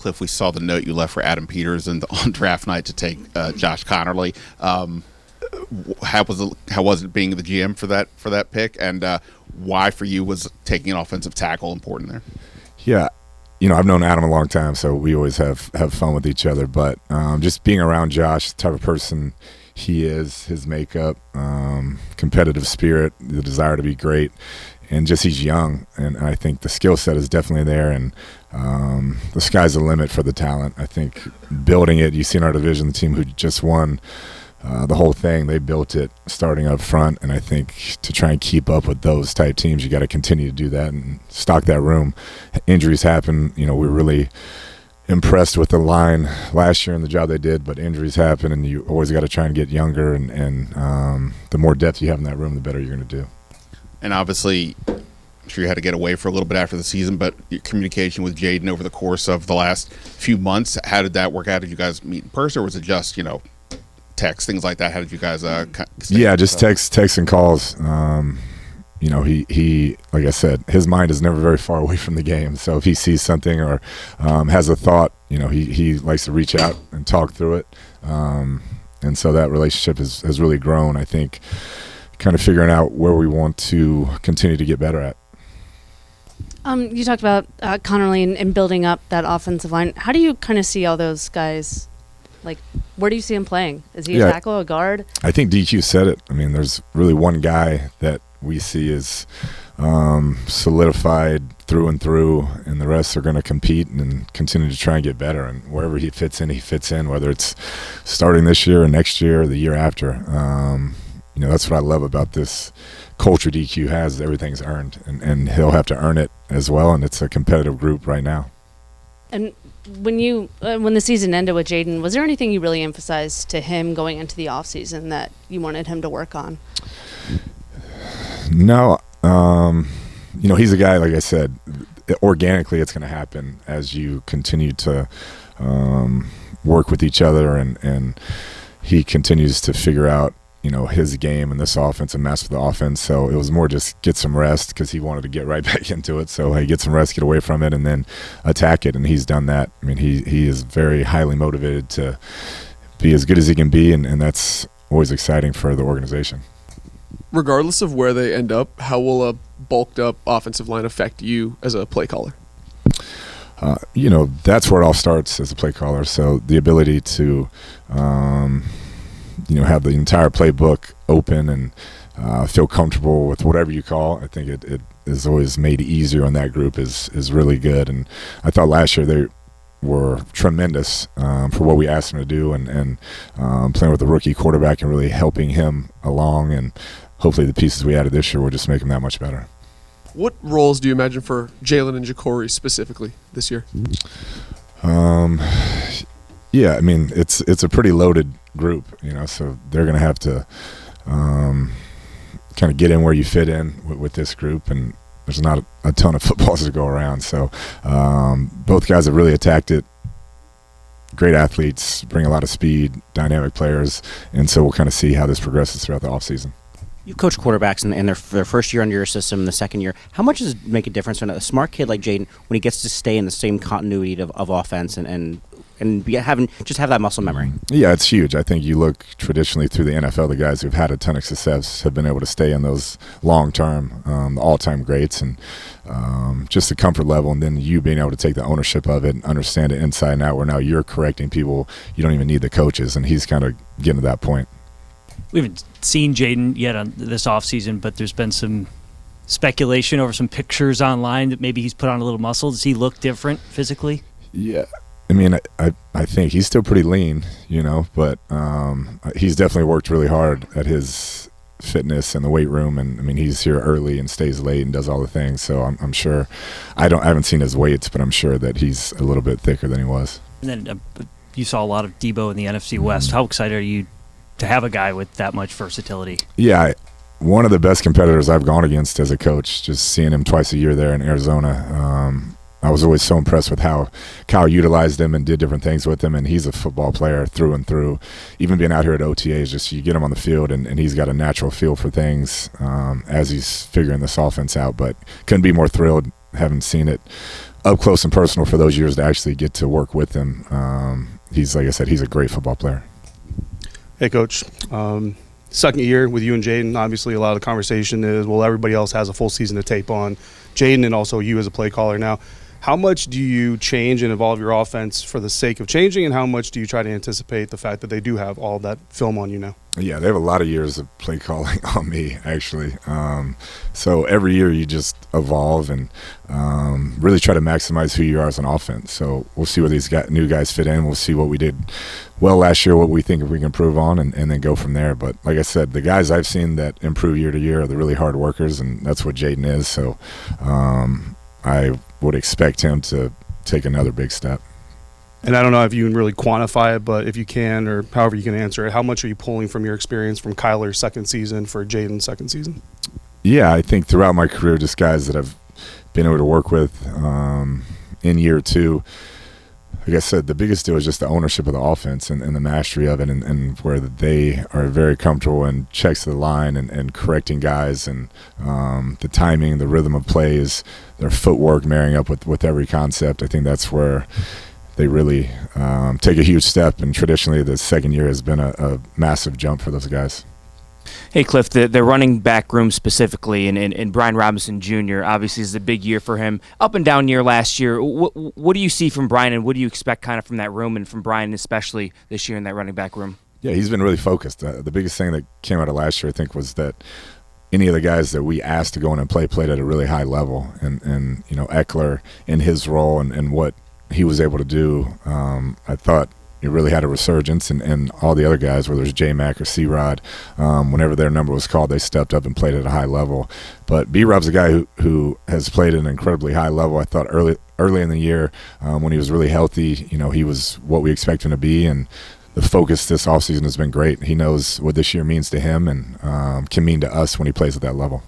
Kliff, we saw the note you left for Adam Peters on draft night to take Josh Connerly. How was it being the GM for that pick, and why for you was taking an offensive tackle important there? Yeah, I've known Adam a long time, so we always have fun with each other. But just being around Josh, the type of person he is, his makeup, competitive spirit, the desire to be great, and just he's young, and I think the skill set is definitely there, and the sky's the limit for the talent. I think building it, you see in our division, the team who just won the whole thing, they built it starting up front, and I think to try and keep up with those type teams, you got to continue to do that and stock that room. Injuries happen. We're really impressed with the line last year and the job they did, but injuries happen, and you always got to try and get younger, and the more depth you have in that room, the better you're going to do. And obviously, I'm sure you had to get away for a little bit after the season, but your communication with Jayden over the course of the last few months, how did that work out? Did you guys meet in person, or was it just, text, things like that? How did you guys just text and calls. He like I said, his mind is never very far away from the game, so if he sees something or has a thought, he likes to reach out and talk through it, and so that relationship has really grown. I think kind of figuring out where we want to continue to get better at. You talked about Connerly and building up that offensive line. How do you kind of see all those guys? Like, where do you see him playing? Is he a tackle, a guard? I think DQ said it. I mean, there's really one guy that we see is solidified through and through, and the rest are going to compete and continue to try and get better. And wherever he fits in, whether it's starting this year or next year or the year after. That's what I love about this culture DQ has. Everything's earned, and he'll have to earn it as well, and it's a competitive group right now. And when the season ended with Jayden, was there anything you really emphasized to him going into the offseason that you wanted him to work on? No. He's a guy, like I said, organically it's going to happen as you continue to work with each other, and he continues to figure out his game and this offense and mess with the offense. So it was more just get some rest, because he wanted to get right back into it. So, hey, get some rest, get away from it, and then attack it. And he's done that. I mean, he is very highly motivated to be as good as he can be, and that's always exciting for the organization. Regardless of where they end up, how will a bulked up offensive line affect you as a play caller? That's where it all starts as a play caller. So the ability to have the entire playbook open and feel comfortable with whatever you call. I think it is always made easier on that group is really good. And I thought last year they were tremendous for what we asked them to do, and playing with the rookie quarterback and really helping him along. And hopefully the pieces we added this year will just make him that much better. What roles do you imagine for Jaylen and Jacory specifically this year? Yeah, I mean, it's a pretty loaded group, so they're going to have to kind of get in where you fit in with this group, and there's not a ton of footballs to go around. So both guys have really attacked it. Great athletes, bring a lot of speed, dynamic players, and so we'll kind of see how this progresses throughout the offseason. You've coached quarterbacks in their first year under your system, the second year. How much does it make a difference when a smart kid like Jayden, when he gets to stay in the same continuity of offense and have that muscle memory? Yeah, it's huge. I think you look traditionally through the NFL, the guys who've had a ton of success have been able to stay in those long-term, the all-time greats, and just the comfort level, and then you being able to take the ownership of it and understand it inside and out, where now you're correcting people. You don't even need the coaches, and he's kind of getting to that point. We haven't seen Jayden yet on this offseason, but there's been some speculation over some pictures online that maybe he's put on a little muscle. Does he look different physically? Yeah. I mean, I think he's still pretty lean, but he's definitely worked really hard at his fitness in the weight room, and I mean, he's here early and stays late and does all the things. So I'm sure I haven't seen his weights, but I'm sure that he's a little bit thicker than he was. And then you saw a lot of Debo in the NFC West. How excited are you to have a guy with that much versatility? Yeah, one of the best competitors I've gone against as a coach, just seeing him twice a year there in Arizona. I was always so impressed with how Kyle utilized him and did different things with him, and he's a football player through and through. Even being out here at OTAs, just you get him on the field, and he's got a natural feel for things as he's figuring this offense out. But couldn't be more thrilled haven't seen it up close and personal for those years to actually get to work with him. He's, like I said, he's a great football player. Hey, Coach. Second year with you and Jayden, obviously a lot of the conversation is, well, everybody else has a full season to tape on. Jayden and also you as a play caller now. How much do you change and evolve your offense for the sake of changing, and how much do you try to anticipate the fact that they do have all that film on you now? Yeah, they have a lot of years of play calling on me, actually. So every year you just evolve and really try to maximize who you are as an offense. So we'll see where these new guys fit in. We'll see what we did well last year, what we think we can improve on, and then go from there. But like I said, the guys I've seen that improve year to year are the really hard workers, and that's what Jayden is. So I would expect him to take another big step. And I don't know if you can really quantify it, but if you can, or however you can answer it, how much are you pulling from your experience from Kyler's second season for Jayden's second season? Yeah, I think throughout my career, just guys that I've been able to work with in year two, like I said, the biggest deal is just the ownership of the offense and the mastery of it, and where they are very comfortable and checks to the line and correcting guys, and the timing, the rhythm of plays, their footwork marrying up with every concept. I think that's where they really take a huge step, and traditionally the second year has been a massive jump for those guys. Hey, Kliff, the running back room specifically, and Brian Robinson Jr. obviously is a big year for him. Up and down year last year. What do you see from Brian, and what do you expect kind of from that room, and from Brian especially this year in that running back room? Yeah, he's been really focused. The biggest thing that came out of last year, I think, was that any of the guys that we asked to go in and played at a really high level. And you know, Eckler in his role and what he was able to do, I thought he really had a resurgence, and all the other guys, whether it's J-Mac or C-Rod, whenever their number was called, they stepped up and played at a high level. But B-Rob's a guy who has played at an incredibly high level. I thought early in the year, when he was really healthy, you know, he was what we expect him to be, and the focus this offseason has been great. He knows what this year means to him and can mean to us when he plays at that level.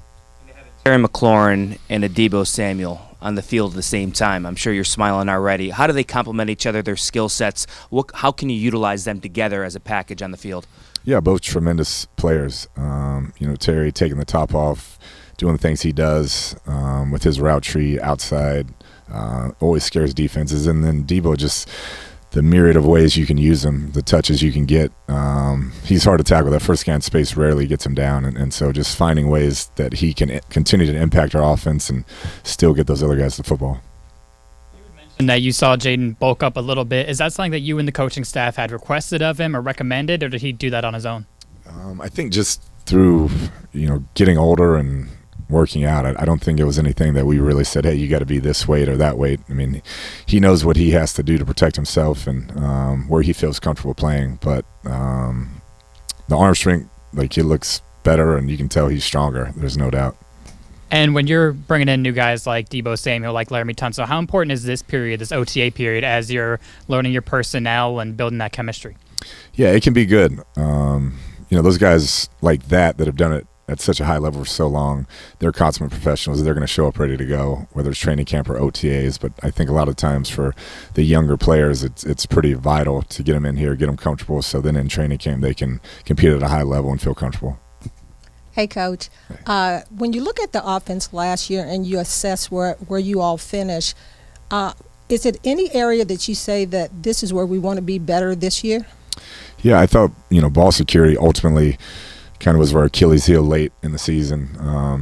Terry McLaurin and Adebo Samuel on the field at the same time. I'm sure you're smiling already. How do they complement each other, their skill sets? How can you utilize them together as a package on the field? Yeah, both tremendous players. You know, Terry taking the top off, doing the things he does with his route tree outside, always scares defenses. And then Debo, just the myriad of ways you can use him, the touches you can get. He's hard to tackle. That first scan space rarely gets him down. And so just finding ways that he can continue to impact our offense and still get those other guys to football. And that you saw Jayden bulk up a little bit. Is that something that you and the coaching staff had requested of him or recommended, or did he do that on his own? I think just through, you know, getting older and working out, I don't think it was anything that we really said, hey, you got to be this weight or that weight. I mean, he knows what he has to do to protect himself and where he feels comfortable playing. But the arm strength, like, he looks better, and you can tell he's stronger. There's no doubt. And when you're bringing in new guys like Debo Samuel, like Laramie Tunsil, how important is this period, this OTA period, as you're learning your personnel and building that chemistry? Yeah, it can be good. You know, those guys like that have done it at such a high level for so long, they're consummate professionals. They're going to show up ready to go, whether it's training camp or OTAs. But I think a lot of times for the younger players, it's pretty vital to get them in here, get them comfortable, so then in training camp they can compete at a high level and feel comfortable. Hey, Coach. When you look at the offense last year and you assess where you all finish, is it any area that you say that this is where we want to be better this year? Yeah, I thought, you know, ball security ultimately kind of was our Achilles heel late in the season.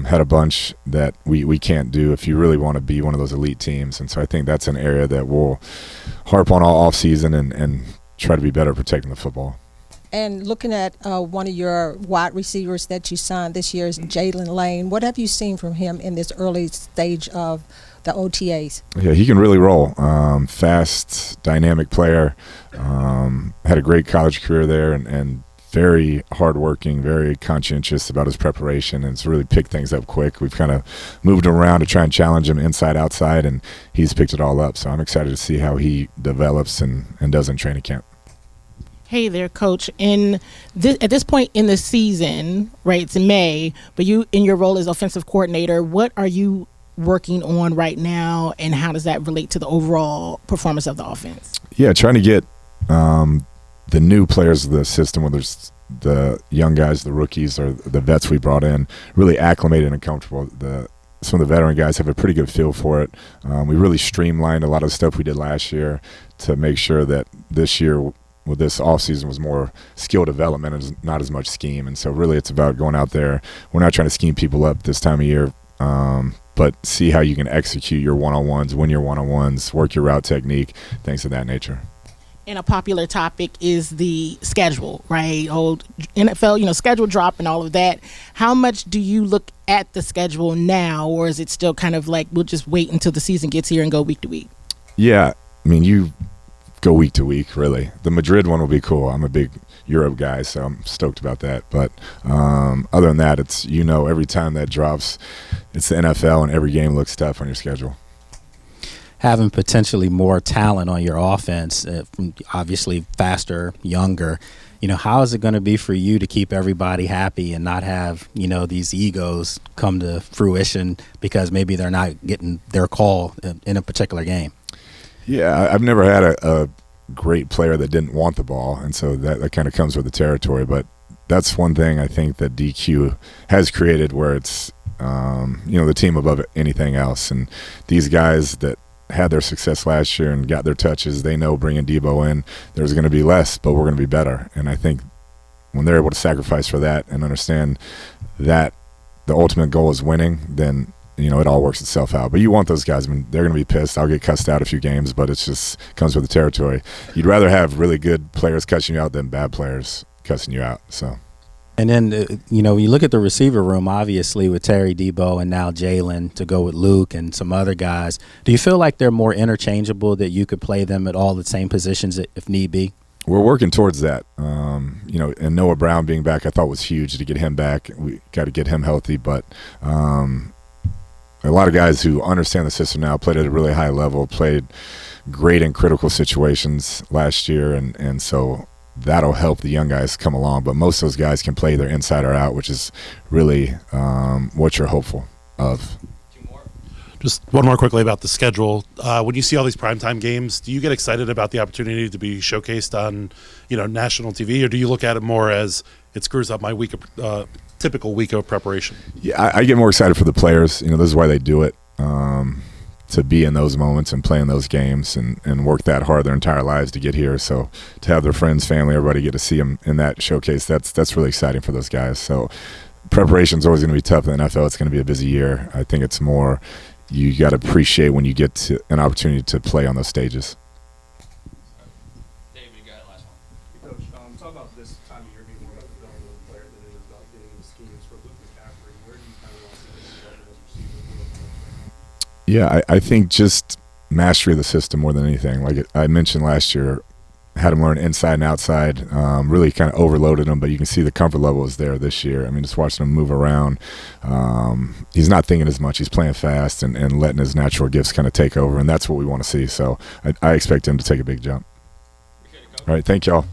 Had a bunch that we can't do if you really want to be one of those elite teams. And so I think that's an area that we'll harp on all offseason and try to be better at protecting the football. And looking at one of your wide receivers that you signed this year is Jayden Lane. What have you seen from him in this early stage of the OTAs? Yeah, he can really roll. Fast, dynamic player. Had a great college career there and very hardworking, very conscientious about his preparation, and it's really picked things up quick. We've kind of moved him around to try and challenge him inside, outside, and he's picked it all up. So I'm excited to see how he develops and does in training camp. Hey there, Coach. At this point in the season, right, it's in May, but you, in your role as offensive coordinator, what are you working on right now, and how does that relate to the overall performance of the offense? Yeah, trying to get the new players of the system, whether it's the young guys, the rookies, or the vets we brought in, really acclimated and comfortable. The some of the veteran guys have a pretty good feel for it. We really streamlined a lot of the stuff we did last year to make sure that this year with this offseason was more skill development and not as much scheme. And so really it's about going out there. We're not trying to scheme people up this time of year, but see how you can execute your one-on-ones, win your one-on-ones, work your route technique, things of that nature. And a popular topic is the schedule, right? Old NFL, schedule drop and all of that. How much do you look at the schedule now, or is it still kind of like we'll just wait until the season gets here and go week to week? Yeah, I mean, you go week to week, really. The Madrid one will be cool. I'm a big Europe guy, so I'm stoked about that. But other than that, it's, every time that drops, it's the NFL, and every game looks tough on your schedule. Having potentially more talent on your offense, obviously faster, younger, how is it going to be for you to keep everybody happy and not have, these egos come to fruition because maybe they're not getting their call in a particular game? Yeah, I've never had a great player that didn't want the ball, and so that kind of comes with the territory. But that's one thing I think that DQ has created where it's, the team above anything else. And these guys that had their success last year and got their touches, they know bringing Debo in, there's going to be less, but we're going to be better. And I think when they're able to sacrifice for that and understand that the ultimate goal is winning, then it all works itself out. But you want those guys. I mean, they're going to be pissed. I'll get cussed out a few games, but it's just comes with the territory. You'd rather have really good players cussing you out than bad players cussing you out. So. And then, when you look at the receiver room, obviously with Terry, Debo, and now Jaylen to go with Luke and some other guys, do you feel like they're more interchangeable, that you could play them at all the same positions if need be? We're working towards that. And Noah Brown being back I thought was huge to get him back. We got to get him healthy. But a lot of guys who understand the system now, played at a really high level, played great in critical situations last year, and so that'll help the young guys come along. But most of those guys can play either inside or out, which is really what you're hopeful of. Just one more quickly about the schedule. When you see all these primetime games, do you get excited about the opportunity to be showcased on, national TV, or do you look at it more as it screws up my typical week of preparation? Yeah, I get more excited for the players. This is why they do it, to be in those moments and play in those games and work that hard their entire lives to get here. So to have their friends, family, everybody get to see them in that showcase, that's really exciting for those guys. So preparation is always going to be tough in the NFL. It's going to be a busy year. I think it's more you got to appreciate when you get to an opportunity to play on those stages. David, you got it, last one. Coach, talk about this time of year being more about the development of the player than it is about getting the schemes for Luke McCaffrey. Where do you kind of want to see this development as receivers? Yeah, I think just mastery of the system more than anything. Like I mentioned last year, had him learn inside and outside, really kind of overloaded him, but you can see the comfort level is there this year. I mean, just watching him move around, he's not thinking as much. He's playing fast and letting his natural gifts kind of take over, and that's what we want to see. So I expect him to take a big jump. All right, thank y'all.